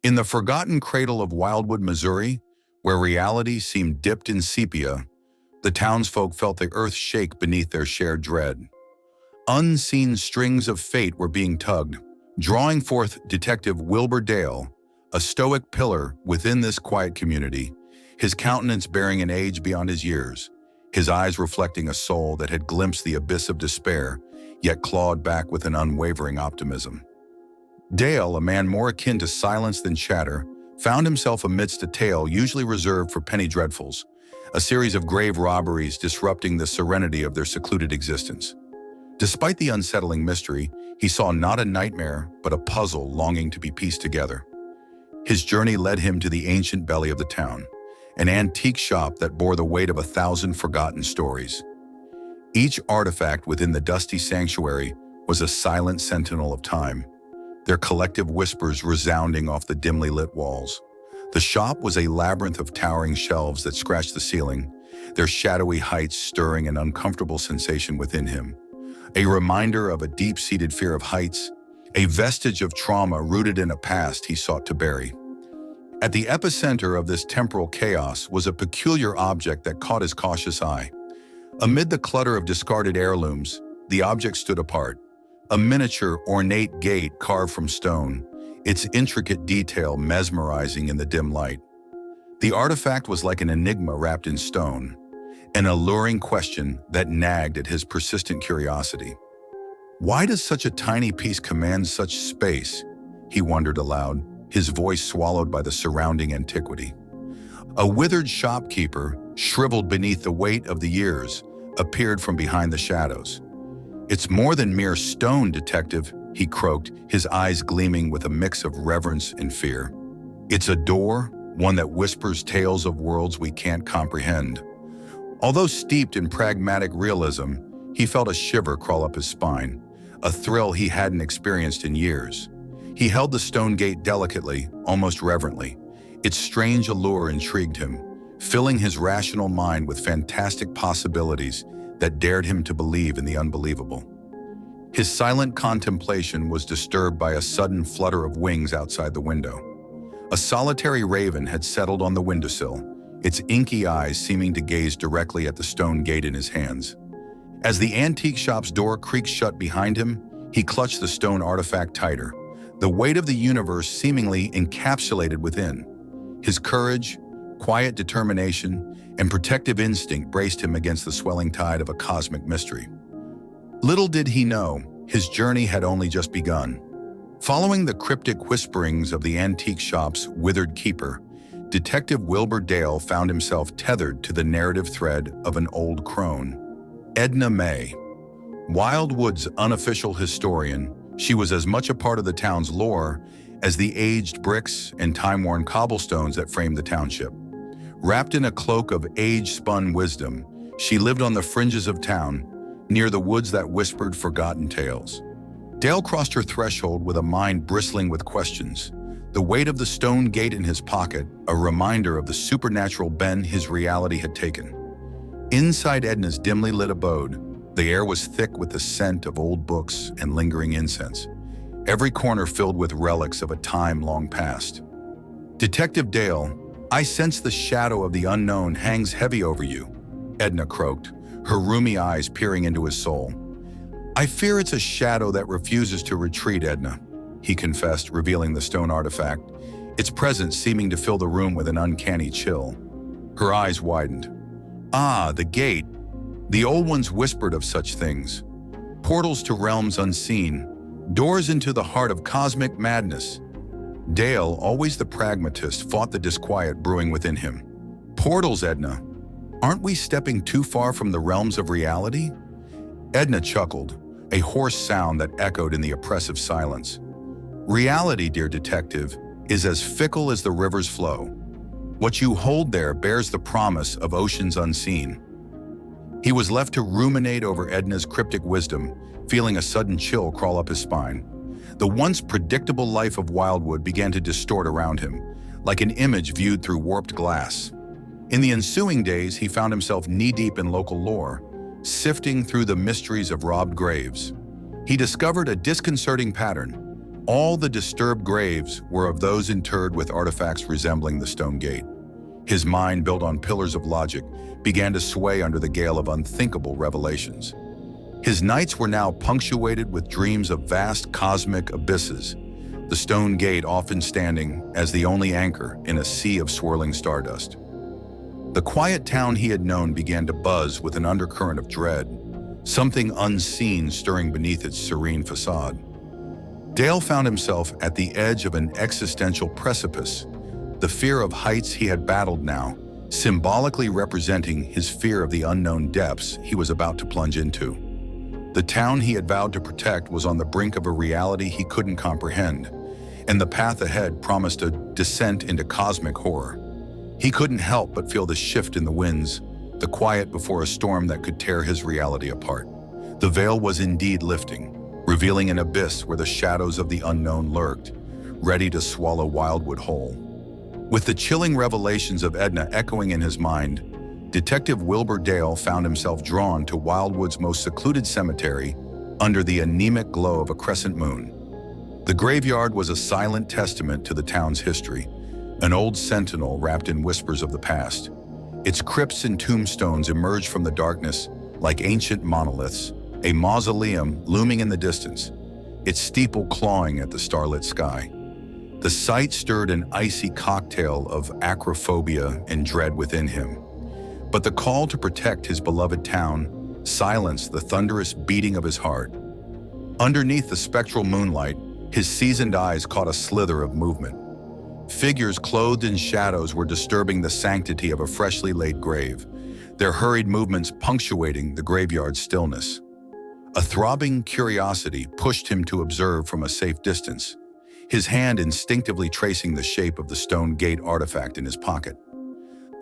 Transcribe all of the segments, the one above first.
In the forgotten cradle of Wildwood, Missouri, where reality seemed dipped in sepia, the townsfolk felt the earth shake beneath their shared dread. Unseen strings of fate were being tugged, drawing forth Detective Wilbur Dale, a stoic pillar within this quiet community, his countenance bearing an age beyond his years, his eyes reflecting a soul that had glimpsed the abyss of despair, yet clawed back with an unwavering optimism. Dale, a man more akin to silence than chatter, found himself amidst a tale usually reserved for penny dreadfuls, a series of grave robberies disrupting the serenity of their secluded existence. Despite the unsettling mystery, he saw not a nightmare, but a puzzle longing to be pieced together. His journey led him to the ancient belly of the town, an antique shop that bore the weight of 1,000 forgotten stories. Each artifact within the dusty sanctuary was a silent sentinel of time, their collective whispers resounding off the dimly lit walls. The shop was a labyrinth of towering shelves that scratched the ceiling, their shadowy heights stirring an uncomfortable sensation within him. A reminder of a deep-seated fear of heights, a vestige of trauma rooted in a past he sought to bury. At the epicenter of this temporal chaos was a peculiar object that caught his cautious eye. Amid the clutter of discarded heirlooms, the object stood apart, a miniature, ornate gate carved from stone, its intricate detail mesmerizing in the dim light. The artifact was like an enigma wrapped in stone, an alluring question that nagged at his persistent curiosity. Why does such a tiny piece command such space? He wondered aloud, his voice swallowed by the surrounding antiquity. A withered shopkeeper, shriveled beneath the weight of the years, appeared from behind the shadows. "It's more than mere stone, detective," he croaked, his eyes gleaming with a mix of reverence and fear. "It's a door, one that whispers tales of worlds we can't comprehend." Although steeped in pragmatic realism, he felt a shiver crawl up his spine, a thrill he hadn't experienced in years. He held the stone gate delicately, almost reverently. Its strange allure intrigued him, filling his rational mind with fantastic possibilities that dared him to believe in the unbelievable. His silent contemplation was disturbed by a sudden flutter of wings outside the window. A solitary raven had settled on the windowsill, its inky eyes seeming to gaze directly at the stone gate in his hands. As the antique shop's door creaked shut behind him, he clutched the stone artifact tighter, the weight of the universe seemingly encapsulated within. His courage, quiet determination, and protective instinct braced him against the swelling tide of a cosmic mystery. Little did he know, his journey had only just begun. Following the cryptic whisperings of the antique shop's withered keeper, Detective Wilbur Dale found himself tethered to the narrative thread of an old crone. Edna May. Wildwood's unofficial historian, she was as much a part of the town's lore as the aged bricks and time-worn cobblestones that framed the township. Wrapped in a cloak of age-spun wisdom, she lived on the fringes of town, near the woods that whispered forgotten tales. Dale crossed her threshold with a mind bristling with questions, the weight of the stone gate in his pocket, a reminder of the supernatural bend his reality had taken. Inside Edna's dimly lit abode, the air was thick with the scent of old books and lingering incense, every corner filled with relics of a time long past. "Detective Dale, I sense the shadow of the unknown hangs heavy over you," Edna croaked, her rheumy eyes peering into his soul. "I fear it's a shadow that refuses to retreat, Edna," he confessed, revealing the stone artifact, its presence seeming to fill the room with an uncanny chill. Her eyes widened. "Ah, the gate. The old ones whispered of such things. Portals to realms unseen, doors into the heart of cosmic madness." Dale, always the pragmatist, fought the disquiet brewing within him. "Portals, Edna. Aren't we stepping too far from the realms of reality?" Edna chuckled, a hoarse sound that echoed in the oppressive silence. "Reality, dear detective, is as fickle as the river's flow. What you hold there bears the promise of oceans unseen." He was left to ruminate over Edna's cryptic wisdom, feeling a sudden chill crawl up his spine. The once predictable life of Wildwood began to distort around him, like an image viewed through warped glass. In the ensuing days, he found himself knee-deep in local lore, sifting through the mysteries of robbed graves. He discovered a disconcerting pattern. All the disturbed graves were of those interred with artifacts resembling the stone gate. His mind, built on pillars of logic, began to sway under the gale of unthinkable revelations. His nights were now punctuated with dreams of vast cosmic abysses, the stone gate often standing as the only anchor in a sea of swirling stardust. The quiet town he had known began to buzz with an undercurrent of dread, something unseen stirring beneath its serene facade. Dale found himself at the edge of an existential precipice, the fear of heights he had battled now, symbolically representing his fear of the unknown depths he was about to plunge into. The town he had vowed to protect was on the brink of a reality he couldn't comprehend, and the path ahead promised a descent into cosmic horror. He couldn't help but feel the shift in the winds, the quiet before a storm that could tear his reality apart. The veil was indeed lifting, revealing an abyss where the shadows of the unknown lurked, ready to swallow Wildwood whole. With the chilling revelations of Edna echoing in his mind, Detective Wilbur Dale found himself drawn to Wildwood's most secluded cemetery under the anemic glow of a crescent moon. The graveyard was a silent testament to the town's history, an old sentinel wrapped in whispers of the past. Its crypts and tombstones emerged from the darkness like ancient monoliths, a mausoleum looming in the distance, its steeple clawing at the starlit sky. The sight stirred an icy cocktail of acrophobia and dread within him. But the call to protect his beloved town silenced the thunderous beating of his heart. Underneath the spectral moonlight, his seasoned eyes caught a slither of movement. Figures clothed in shadows were disturbing the sanctity of a freshly laid grave, their hurried movements punctuating the graveyard's stillness. A throbbing curiosity pushed him to observe from a safe distance, his hand instinctively tracing the shape of the stone gate artifact in his pocket.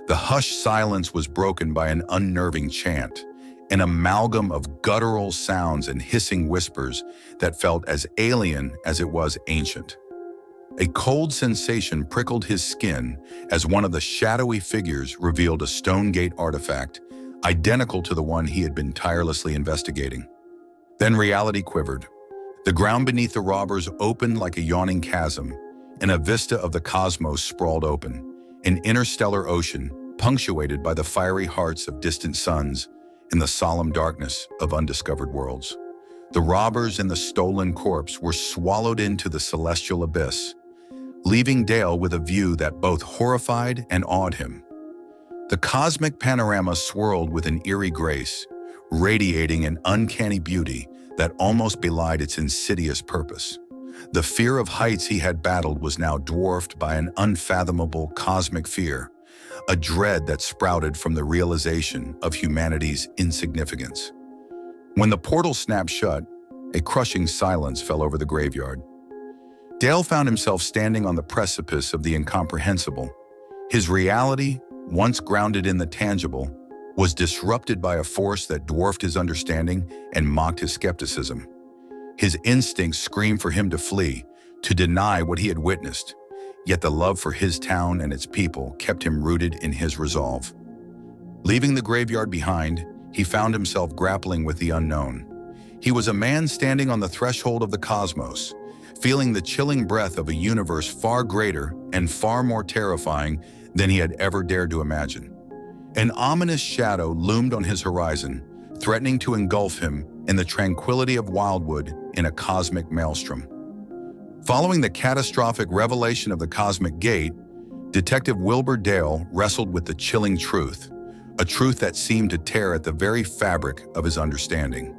The hushed silence was broken by an unnerving chant, an amalgam of guttural sounds and hissing whispers that felt as alien as it was ancient. A cold sensation prickled his skin as one of the shadowy figures revealed a stone gate artifact, identical to the one he had been tirelessly investigating. Then reality quivered. The ground beneath the robbers opened like a yawning chasm, and a vista of the cosmos sprawled open, an interstellar ocean punctuated by the fiery hearts of distant suns and the solemn darkness of undiscovered worlds. The robbers and the stolen corpse were swallowed into the celestial abyss, leaving Dale with a view that both horrified and awed him. The cosmic panorama swirled with an eerie grace, radiating an uncanny beauty that almost belied its insidious purpose. The fear of heights he had battled was now dwarfed by an unfathomable cosmic fear, a dread that sprouted from the realization of humanity's insignificance. When the portal snapped shut, a crushing silence fell over the graveyard. Dale found himself standing on the precipice of the incomprehensible. His reality, once grounded in the tangible, was disrupted by a force that dwarfed his understanding and mocked his skepticism. His instincts screamed for him to flee, to deny what he had witnessed, yet the love for his town and its people kept him rooted in his resolve. Leaving the graveyard behind, he found himself grappling with the unknown. He was a man standing on the threshold of the cosmos, feeling the chilling breath of a universe far greater and far more terrifying than he had ever dared to imagine. An ominous shadow loomed on his horizon, threatening to engulf him in the tranquility of Wildwood in a cosmic maelstrom. Following the catastrophic revelation of the Cosmic Gate, Detective Wilbur Dale wrestled with the chilling truth, a truth that seemed to tear at the very fabric of his understanding.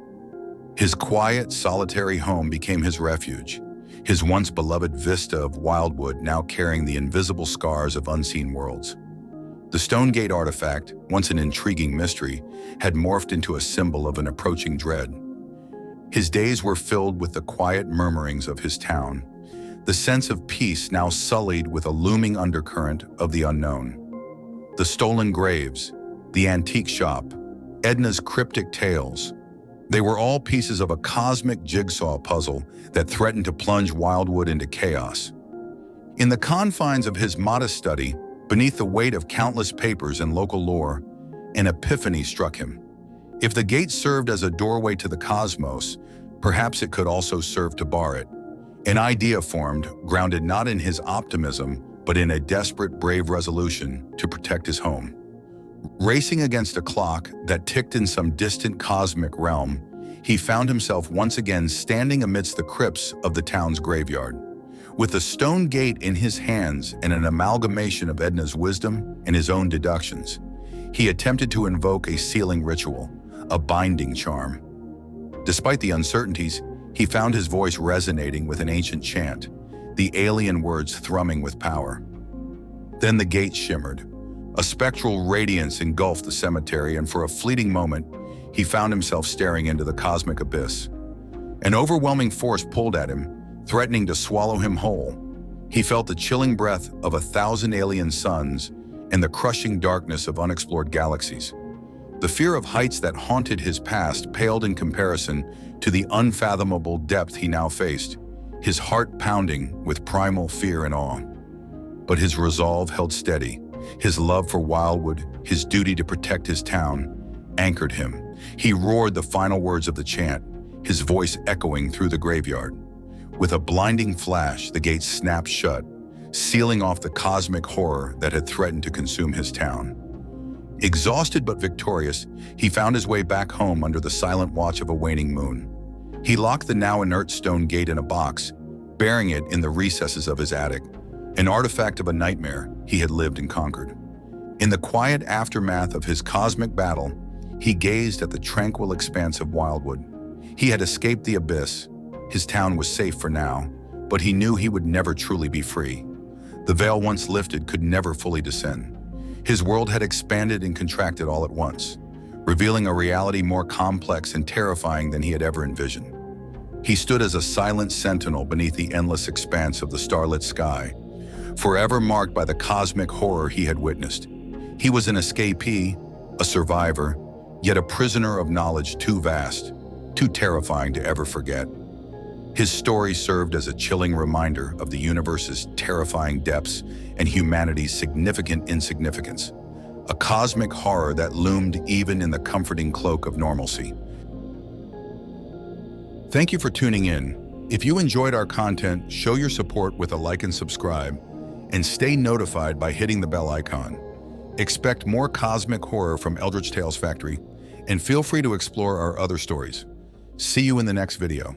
His quiet, solitary home became his refuge, his once beloved vista of Wildwood now carrying the invisible scars of unseen worlds. The Stone Gate artifact, once an intriguing mystery, had morphed into a symbol of an approaching dread. His days were filled with the quiet murmurings of his town, the sense of peace now sullied with a looming undercurrent of the unknown. The stolen graves, the antique shop, Edna's cryptic tales, they were all pieces of a cosmic jigsaw puzzle that threatened to plunge Wildwood into chaos. In the confines of his modest study, beneath the weight of countless papers and local lore, an epiphany struck him. If the gate served as a doorway to the cosmos, perhaps it could also serve to bar it. An idea formed, grounded not in his optimism, but in a desperate, brave resolution to protect his home. Racing against a clock that ticked in some distant cosmic realm, he found himself once again standing amidst the crypts of the town's graveyard. With a stone gate in his hands and an amalgamation of Edna's wisdom and his own deductions, he attempted to invoke a sealing ritual, a binding charm. Despite the uncertainties, he found his voice resonating with an ancient chant, the alien words thrumming with power. Then the gate shimmered. A spectral radiance engulfed the cemetery, and for a fleeting moment, he found himself staring into the cosmic abyss. An overwhelming force pulled at him, threatening to swallow him whole. He felt the chilling breath of 1,000 alien suns and the crushing darkness of unexplored galaxies. The fear of heights that haunted his past paled in comparison to the unfathomable depth he now faced, his heart pounding with primal fear and awe. But his resolve held steady. His love for Wildwood, his duty to protect his town, anchored him. He roared the final words of the chant, his voice echoing through the graveyard. With a blinding flash, the gate snapped shut, sealing off the cosmic horror that had threatened to consume his town. Exhausted but victorious, he found his way back home under the silent watch of a waning moon. He locked the now inert stone gate in a box, burying it in the recesses of his attic, an artifact of a nightmare he had lived and conquered. In the quiet aftermath of his cosmic battle, he gazed at the tranquil expanse of Wildwood. He had escaped the abyss. His town was safe for now, but he knew he would never truly be free. The veil once lifted could never fully descend. His world had expanded and contracted all at once, revealing a reality more complex and terrifying than he had ever envisioned. He stood as a silent sentinel beneath the endless expanse of the starlit sky, forever marked by the cosmic horror he had witnessed. He was an escapee, a survivor, yet a prisoner of knowledge too vast, too terrifying to ever forget. His story served as a chilling reminder of the universe's terrifying depths and humanity's significant insignificance, a cosmic horror that loomed even in the comforting cloak of normalcy. Thank you for tuning in. If you enjoyed our content, show your support with a like and subscribe, and stay notified by hitting the bell icon. Expect more cosmic horror from Eldritch Tales Factory, and feel free to explore our other stories. See you in the next video.